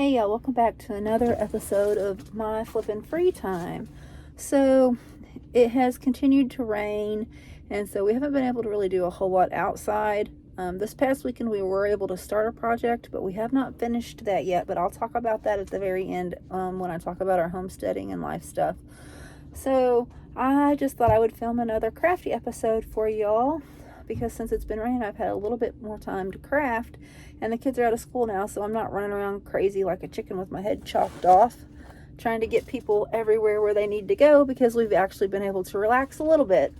Hey y'all, welcome back to another episode of my flippin' free time. So it has continued to rain, and so we haven't been able to really do a whole lot outside. This past weekend we were able to start a project, but we have not finished that yet, but I'll talk about that at the very end when I talk about our homesteading and life stuff. So I just thought I would film another crafty episode for y'all, because since it's been raining, I've had a little bit more time to craft, and the kids are out of school now, so I'm not running around crazy like a chicken with my head chopped off, trying to get people everywhere where they need to go, because we've actually been able to relax a little bit.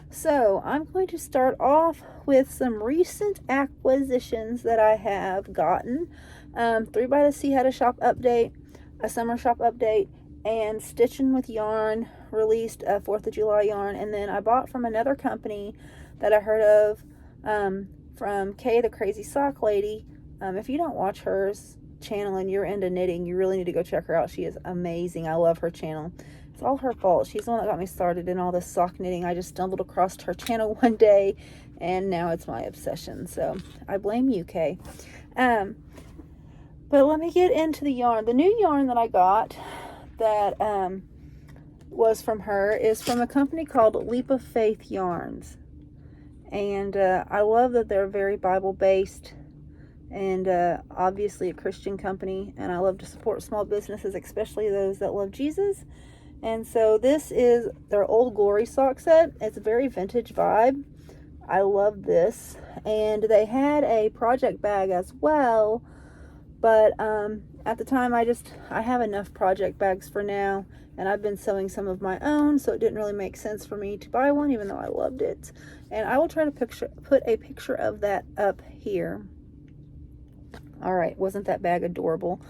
So I'm going to start off with some recent acquisitions that I have gotten. 3 by the Sea had a shop update, a summer shop update, and Stitching with Yarn released a 4th of July yarn, and then I bought from another company that I heard of, from Kay the Crazy Sock Lady. If you don't watch her channel and you're into knitting, you really need to go check her out. She is amazing. I love her channel. It's all her fault. She's the one that got me started in all this sock knitting. I just stumbled across her channel one day, and now it's my obsession. So I blame you, Kay. But let me get into the yarn. The new yarn that I got that was from her is from a company called Leap of Faith Yarns. And I love that they're very Bible-based and obviously a Christian company. And I love to support small businesses, especially those that love Jesus. And so this is their Old Glory sock set. It's a very vintage vibe. I love this. And they had a project bag as well. But at the time, I have enough project bags for now. And I've been sewing some of my own, so it didn't really make sense for me to buy one, even though I loved it. And I will try to put a picture of that up here. All right, wasn't that bag adorable?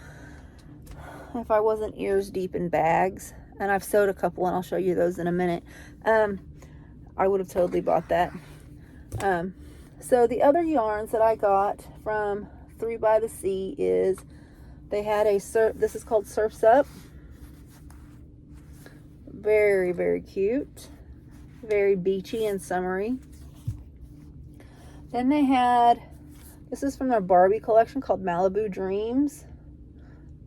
If I wasn't ears deep in bags, and I've sewed a couple, and I'll show you those in a minute, I would have totally bought that. So the other yarns that I got from 3 by the Sea is, they had this is called Surf's Up. Very, very cute. Very beachy and summery. Then they had, this is from their Barbie collection called Malibu Dreams.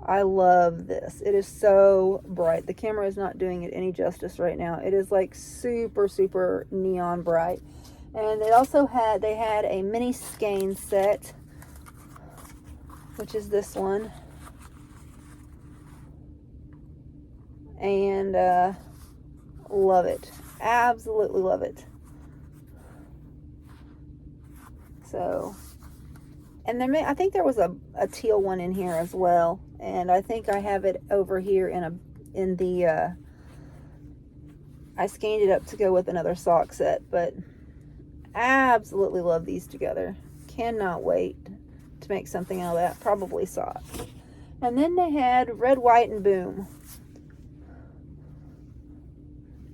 I love this. It is so bright. The camera is not doing it any justice right now. It is like super, super neon bright. And they had a mini skein set, which is this one. And love it. Absolutely love it. So, and then I think there was a teal one in here as well, and I think I have it over here I scanned it up to go with another sock set, but absolutely love these together. Cannot wait to make something out of that. Probably socks. And then they had Red, White, and Boom.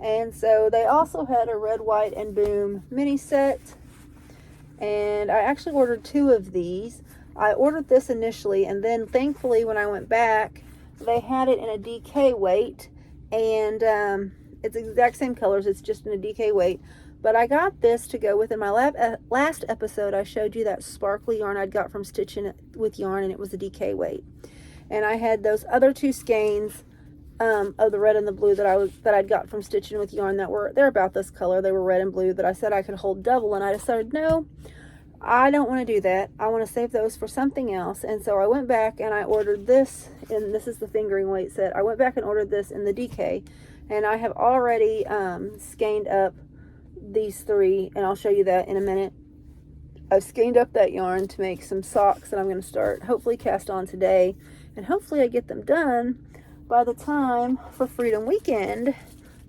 And so they also had a Red, White, and Boom mini set. And I actually ordered 2 of these. I ordered this initially, and then thankfully when I went back, they had it in a DK weight. And it's the exact same colors, it's just in a DK weight. But I got this to go with. In my last episode, I showed you that sparkly yarn I'd got from Stitching with Yarn, and it was a DK weight. And I had those other 2 skeins of the red and the blue that I'd got from Stitching with Yarn they're about this color. They were red and blue that I said I could hold double, and I decided, no, I don't want to do that. I want to save those for something else. And so I went back and I ordered this, and this is the fingering weight set. I went back and ordered this in the DK, and I have already skeined up these 3, and I'll show you that in a minute. I've skeined up that yarn to make some socks that I'm going to start hopefully cast on today, and hopefully I get them done by the time for Freedom Weekend.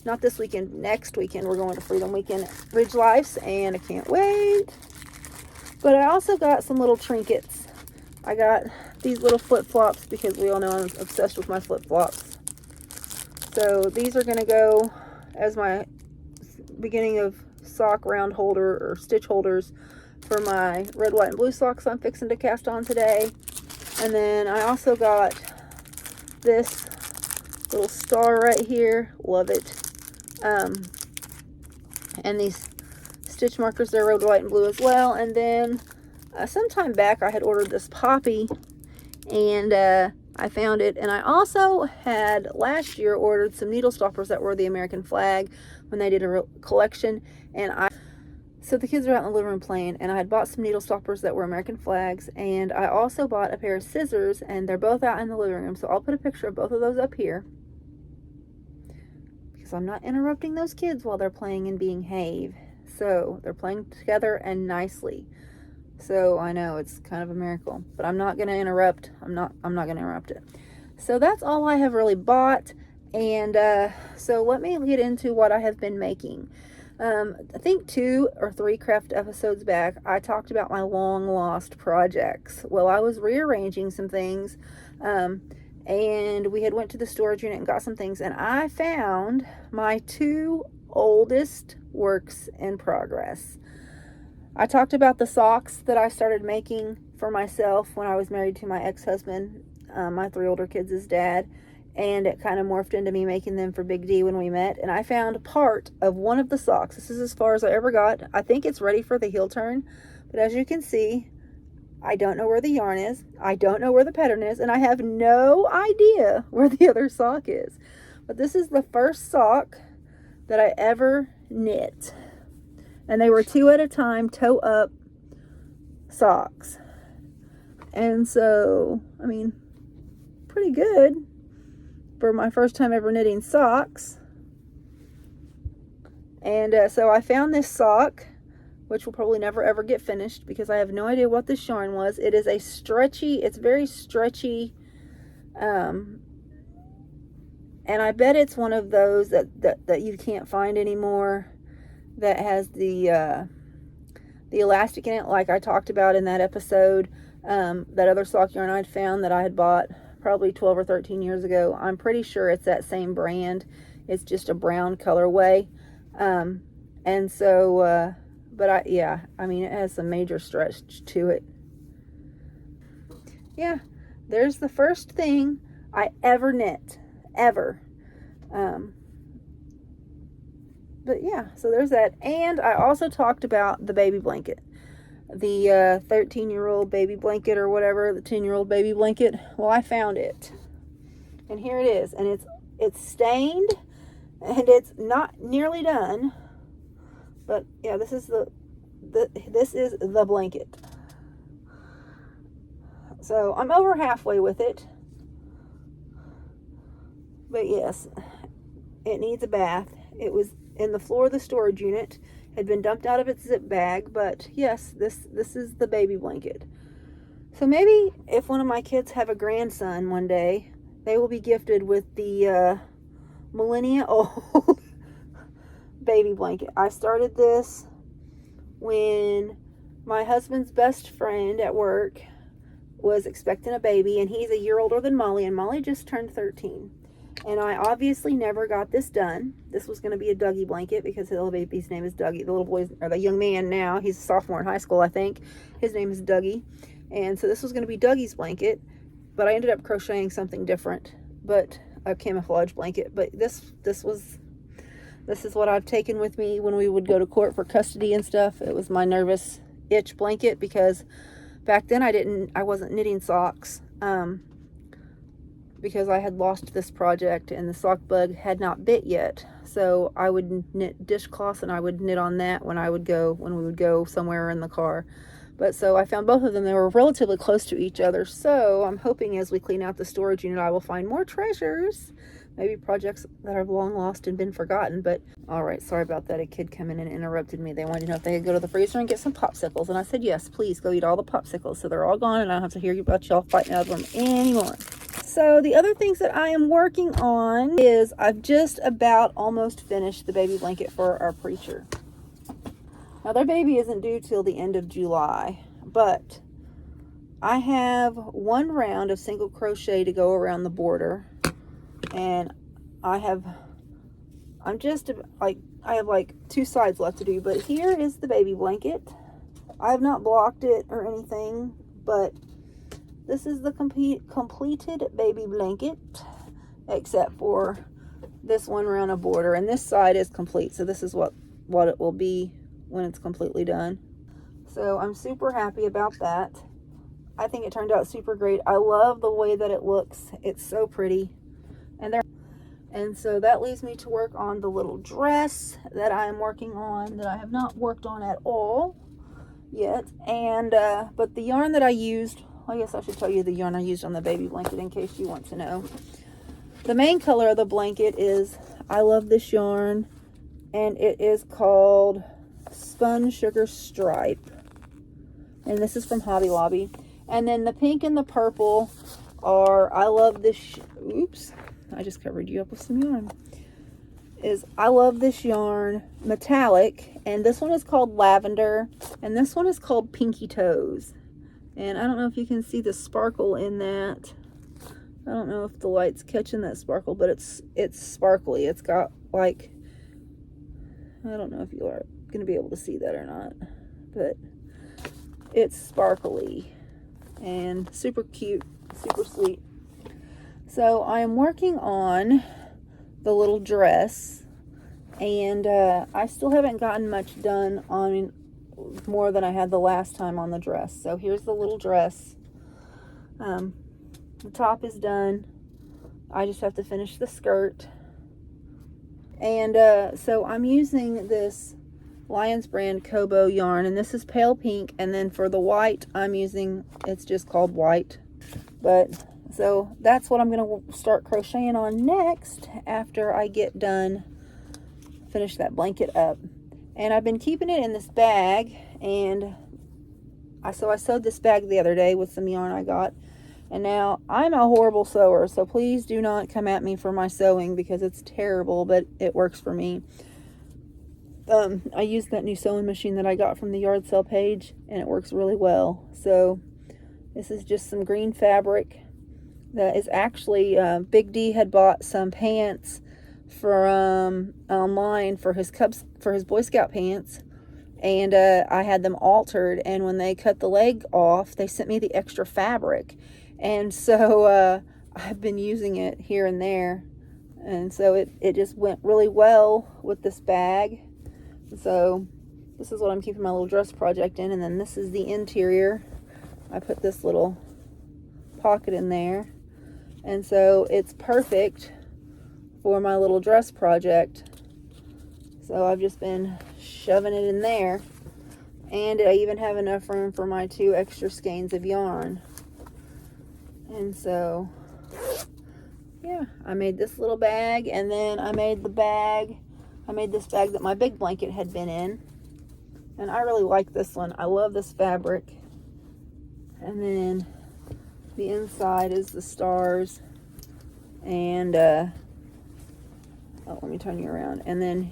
Not this weekend, next weekend we're going to Freedom Weekend Ridge Lifes, and I can't wait. But I also got some little trinkets. I got these little flip-flops because we all know I'm obsessed with my flip-flops. So these are going to go as my beginning of sock round holder or stitch holders for my red, white, and blue socks I'm fixing to cast on today. And then I also got this little star right here. Love it. And these stitch markers, they're red, white, and blue as well. And then sometime back I had ordered this poppy, and I found it. And I also had last year ordered some needle stoppers that were the American flag when they did a collection. And so the kids are out in the living room playing, and I had bought some needle stoppers that were American flags, and I also bought a pair of scissors, and they're both out in the living room. So I'll put a picture of both of those up here, because I'm not interrupting those kids while they're playing and being behave. So they're playing together and nicely. So I know it's kind of a miracle, but I'm not going to interrupt. I'm not going to interrupt it. So that's all I have really bought. And so let me get into what I have been making. I think 2 or 3 craft episodes back, I talked about my long lost projects. Well, I was rearranging some things, and we had went to the storage unit and got some things, and I found my 2 oldest works in progress. I talked about the socks that I started making for myself when I was married to my ex-husband, my 3 older kids' dad. And it kind of morphed into me making them for Big D when we met. And I found part of one of the socks. This is as far as I ever got. I think it's ready for the heel turn. But as you can see, I don't know where the yarn is. I don't know where the pattern is. And I have no idea where the other sock is. But this is the first sock that I ever knit. And they were 2 at a time, toe up socks. And so, I mean, pretty good for my first time ever knitting socks. And so I found this sock, which will probably never ever get finished because I have no idea what this yarn was. It is a stretchy, it's very stretchy, and I bet it's one of those that you can't find anymore, that has the elastic in it, like I talked about in that episode. That other sock yarn I'd found that I had bought probably 12 or 13 years ago. I'm pretty sure it's that same brand. It's just a brown colorway. And so, but I mean, it has some major stretch to it. Yeah, there's the first thing I ever knit, ever. But yeah, so there's that. And I also talked about the baby blanket. The 13-year-old baby blanket or whatever, the 10-year-old baby blanket. Well, I found it, and here it is, and it's stained, and it's not nearly done, but yeah, this is this is the blanket. So I'm over halfway with it, but yes, it needs a bath. It was in the floor of the storage unit, had been dumped out of its zip bag, but yes, this is the baby blanket. So maybe if one of my kids have a grandson one day, they will be gifted with the millennia old baby blanket. I started this when my husband's best friend at work was expecting a baby, and he's a year older than Molly, and Molly just turned 13. And I obviously never got this done. This was going to be a Dougie blanket because the little baby's name is Dougie. The little boy, or the young man now, he's a sophomore in high school, I think. His name is Dougie. And so this was going to be Dougie's blanket, but I ended up crocheting something different, but a camouflage blanket. But this is what I've taken with me when we would go to court for custody and stuff. It was my nervous itch blanket because back then I wasn't knitting socks. Because I had lost this project and the sock bug had not bit yet. So I would knit dishcloths, and I would knit on that when we would go somewhere in the car. But so I found both of them. They were relatively close to each other. So I'm hoping as we clean out the storage unit, I will find more treasures. Maybe projects that I've long lost and been forgotten. But all right, sorry about that. A kid came in and interrupted me. They wanted to know if they could go to the freezer and get some popsicles. And I said, yes, please go eat all the popsicles. So they're all gone, and I don't have to hear about y'all fighting over them anymore. So the other things that I am working on is I've just about almost finished the baby blanket for our preacher. Now their baby isn't due till the end of July, but I have 1 round of single crochet to go around the border, and I have like 2 sides left to do. But here is the baby blanket. I have not blocked it or anything, but this is the completed baby blanket, except for this 1 round of border, and this side is complete. So this is what it will be when it's completely done. So I'm super happy about that. I think it turned out super great. I love the way that it looks. It's so pretty. And so that leaves me to work on the little dress that I'm working on, that I have not worked on at all yet. And but the yarn that I used, I guess I should tell you the yarn I used on the baby blanket in case you want to know. The main color of the blanket is, I love this yarn, and it is called Spun Sugar Stripe, and this is from Hobby Lobby. And then the pink and the purple are, I love this, oops, I just covered you up with some yarn, is I love this yarn metallic, and this one is called Lavender, and this one is called Pinky Toes. And I don't know if you can see the sparkle in that. I don't know if the light's catching that sparkle, but it's sparkly. It's got like, I don't know if you are going to be able to see that or not, but it's sparkly and super cute, super sweet. So I am working on the little dress, and I still haven't gotten much done on more than I had the last time on the dress. So here's the little dress. The top is done. I just have to finish the skirt. And so I'm using this Lions brand Kobo yarn, and this is pale pink, and then for the white I'm using, it's just called white. But so that's what I'm going to start crocheting on next after I get done, finish that blanket up. And I've been keeping it in this bag, and I sewed this bag the other day with some yarn I got. And now I'm a horrible sewer, so please do not come at me for my sewing because it's terrible, but it works for me. I used that new sewing machine that I got from the yard sale page, and it works really well. So this is just some green fabric that is actually, Big D had bought some pants from online for his Boy Scout pants, and I had them altered, and when they cut the leg off, they sent me the extra fabric, and so I've been using it here and there, and so it just went really well with this bag. So this is what I'm keeping my little dress project in, and then this is the interior. I put this little pocket in there, and so it's perfect for my little dress project. So I've just been shoving it in there, and I even have enough room for my 2 extra skeins of yarn. And so yeah, I made this little bag, and then I made this bag that my big blanket had been in, and I really like this one. I love this fabric. And then the inside is the stars, and oh, let me turn you around. And then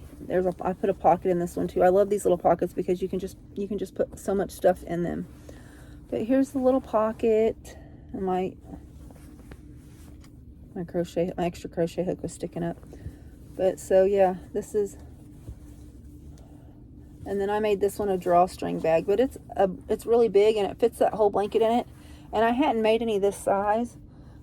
I put a pocket in this one too. I love these little pockets because you can just put so much stuff in them. But here's the little pocket, and my extra crochet hook was sticking up. But so yeah, this is, and then I made this one a drawstring bag, but it's really big, and it fits that whole blanket in it. And I hadn't made any this size,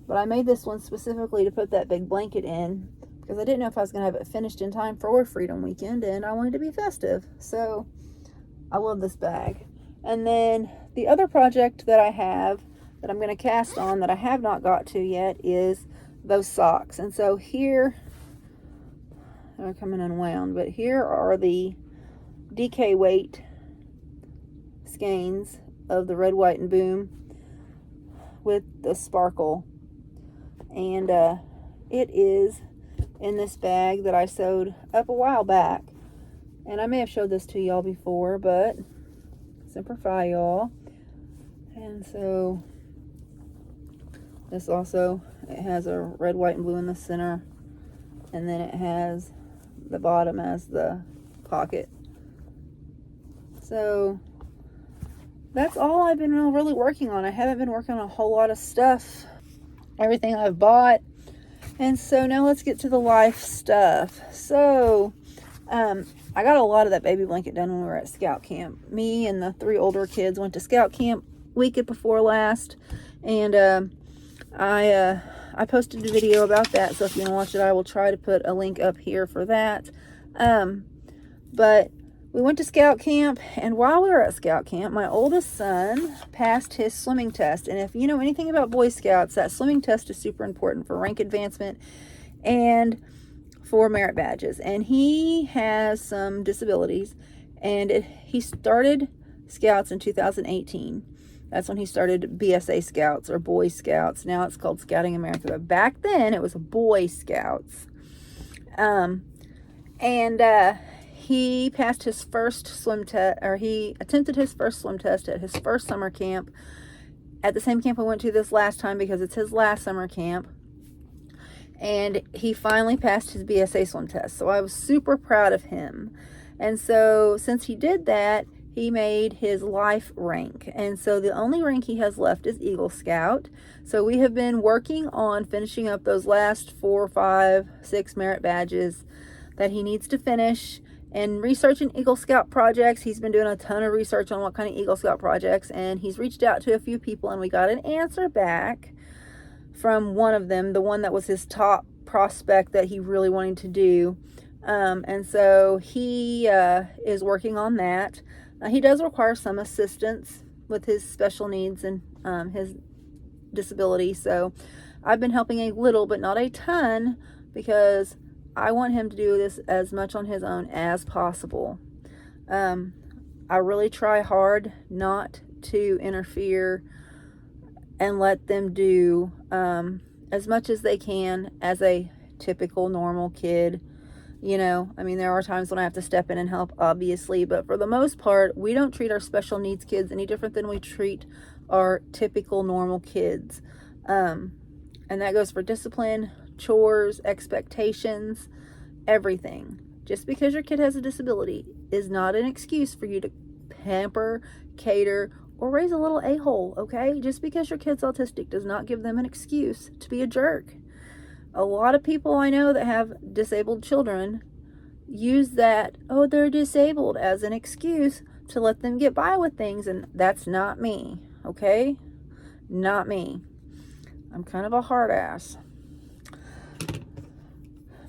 but I made this one specifically to put that big blanket in, because I didn't know if I was going to have it finished in time for Freedom Weekend, and I wanted to be festive. So I love this bag. And then the other project that I have that I'm going to cast on that I have not got to yet is those socks. And so here, they're coming unwound, but here are the DK weight skeins of the red, white, and boom with the sparkle. And it is in this bag that I sewed up a while back, and I may have showed this to y'all before, but Semper Fi, y'all. And so this also, it has a red, white, and blue in the center, and then it has the bottom as the pocket. So that's all I've been really working on. I haven't been working on a whole lot of stuff, everything I've bought. And so now let's get to the life stuff. So I got a lot of that baby blanket done when we were at scout camp. Me and the 3 older kids went to scout camp weekend before last, and I posted a video about that, so if you want to watch it, I will try to put a link up here for that. But we went to scout camp, and while we were at scout camp, my oldest son passed his swimming test. And if you know anything about Boy Scouts, that swimming test is super important for rank advancement and for merit badges. And he has some disabilities, and he started Scouts in 2018. That's when he started BSA Scouts or Boy Scouts. Now it's called Scouting America, but back then it was Boy Scouts. He passed his first swim test, or he attempted his first swim test at his first summer camp, at the same camp we went to this last time because it's his last summer camp. And he finally passed his BSA swim test. So I was super proud of him. And so since he did that, he made his life rank. And so the only rank he has left is Eagle Scout. So we have been working on finishing up those last 4, 5, 6 merit badges that he needs to finish, and researching Eagle Scout projects. He's been doing a ton of research on what kind of Eagle Scout projects, and he's reached out to a few people, and we got an answer back from one of them, the one that was his top prospect that he really wanted to do. And so he is working on that. He does require some assistance with his special needs and his disability, so I've been helping a little, but not a ton, because I want him to do this as much on his own as possible. I really try hard not to interfere and let them do as much as they can as a typical normal kid. You know, I mean, there are times when I have to step in and help, obviously, but for the most part, we don't treat our special needs kids any different than we treat our typical normal kids. And that goes for discipline, chores, expectations, everything. Just because your kid has a disability is not an excuse for you to pamper, cater, or raise a little a-hole, okay? Just because your kid's autistic does not give them an excuse to be a jerk. A lot of people I know that have disabled children use that, oh, they're disabled, as an excuse to let them get by with things, and that's not me, okay? Not me. I'm kind of a hard ass.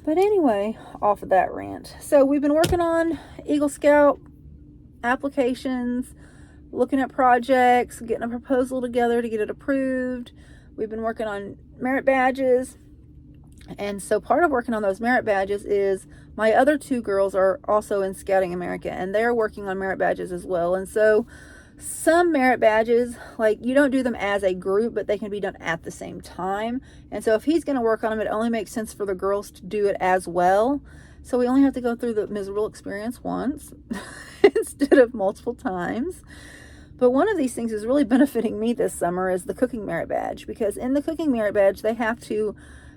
But anyway, off of that rant. So we've been working on Eagle Scout applications, looking at projects, getting a proposal together to get it approved. We've been working on merit badges. And so part of working on those merit badges is my other 2 girls are also in Scouting America, and they're working on merit badges as well. And so some merit badges, like, you don't do them as a group, but they can be done at the same time. And so if he's going to work on them, it only makes sense for the girls to do it as well. So we only have to go through the miserable experience once instead of multiple times. But one of these things is really benefiting me this summer is the cooking merit badge, because in the cooking merit badge, they have to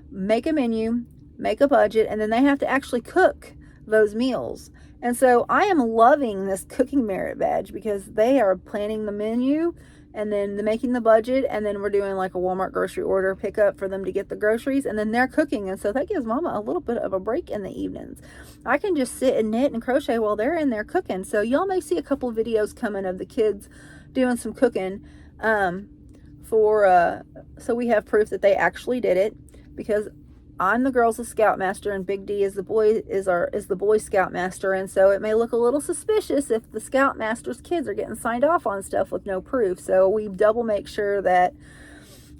make a menu, make a budget, and then they have to actually cook those meals. And so I am loving this cooking merit badge because they are planning the menu and then making the budget, and then we're doing like a Walmart grocery order pickup for them to get the groceries, and then they're cooking. And so that gives mama a little bit of a break in the evenings. I can just sit and knit and crochet while they're in there cooking. So y'all may see a couple videos coming of the kids doing some cooking so we have proof that they actually did it, because I'm the girls' scoutmaster and Big D is the boy scoutmaster, and so it may look a little suspicious if the scoutmaster's kids are getting signed off on stuff with no proof. So we double make sure that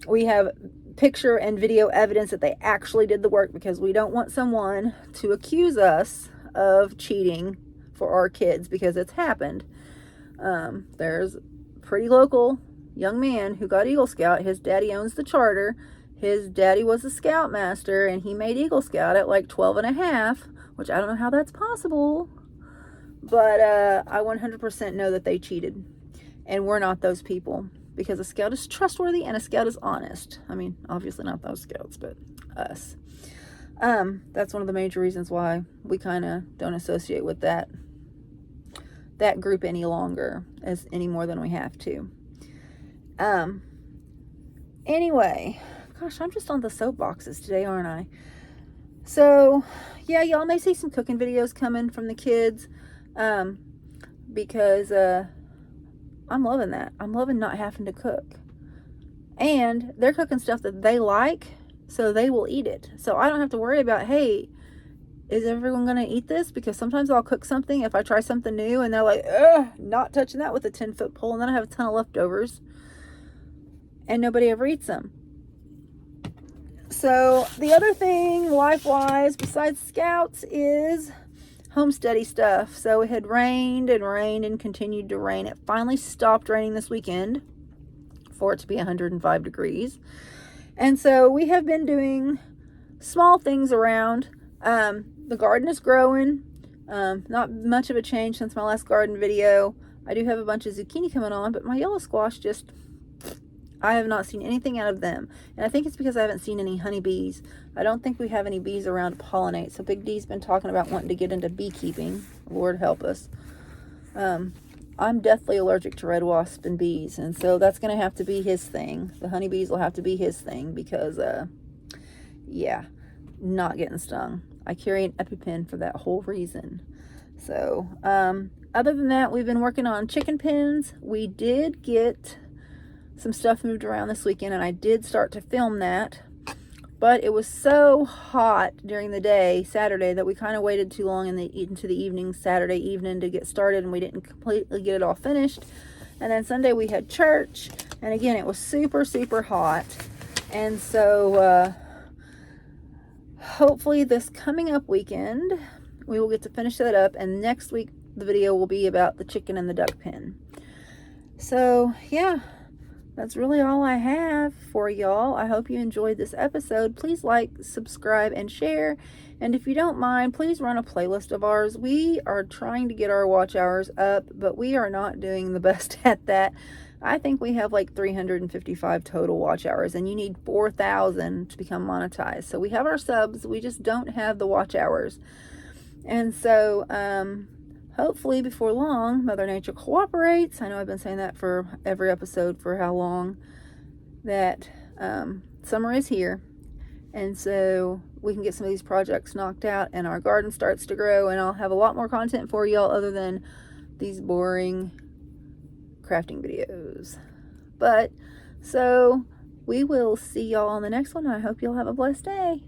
we have picture and video evidence that they actually did the work, because we don't want someone to accuse us of cheating for our kids, because it's happened. There's a pretty local young man who got Eagle Scout. His daddy owns the charter. His daddy was a scoutmaster, and he made Eagle Scout at like 12 and a half, which I don't know how that's possible. But I 100% know that they cheated. And we're not those people, because a scout is trustworthy and a scout is honest. I mean, obviously not those scouts, but us. That's one of the major reasons why we kind of don't associate with that group any longer, any more than we have to. Anyway, gosh, I'm just on the soapboxes today, aren't I? So, yeah, y'all may see some cooking videos coming from the kids, because I'm loving that. I'm loving not having to cook. And they're cooking stuff that they like, so they will eat it. So I don't have to worry about, hey, is everyone going to eat this? Because sometimes I'll cook something if I try something new and they're like, ugh, not touching that with a 10-foot pole. And then I have a ton of leftovers and nobody ever eats them. So the other thing life-wise besides Scouts is homesteady stuff. So it had rained and rained and continued to rain. It finally stopped raining this weekend for it to be 105 degrees. And so we have been doing small things around. The garden is growing. Not much of a change since my last garden video. I do have a bunch of zucchini coming on, but my yellow squash just, I have not seen anything out of them. And I think it's because I haven't seen any honeybees. I don't think we have any bees around to pollinate. So Big D's been talking about wanting to get into beekeeping. Lord help us. I'm deathly allergic to red wasp and bees. And so that's going to have to be his thing. The honeybees will have to be his thing because, yeah, not getting stung. I carry an EpiPen for that whole reason. So, other than that, we've been working on chicken pens. We did get some stuff moved around this weekend, and I did start to film that. But it was so hot during the day, Saturday, that we kind of waited too long into the evening, Saturday evening, to get started, and we didn't completely get it all finished. And then Sunday we had church, and again, it was super, super hot. And so, hopefully this coming up weekend, we will get to finish that up, and next week the video will be about the chicken and the duck pen. So, yeah. That's really all I have for y'all. I hope you enjoyed this episode. Please like, subscribe, and share. And if you don't mind, please run a playlist of ours. We are trying to get our watch hours up, but we are not doing the best at that. I think we have like 355 total watch hours, and you need 4,000 to become monetized. So we have our subs. We just don't have the watch hours. And so, hopefully before long, Mother Nature cooperates. I know I've been saying that for every episode for how long, that summer is here. And so we can get some of these projects knocked out and our garden starts to grow, and I'll have a lot more content for y'all other than these boring crafting videos. But, so we will see y'all on the next one. I hope y'all have a blessed day.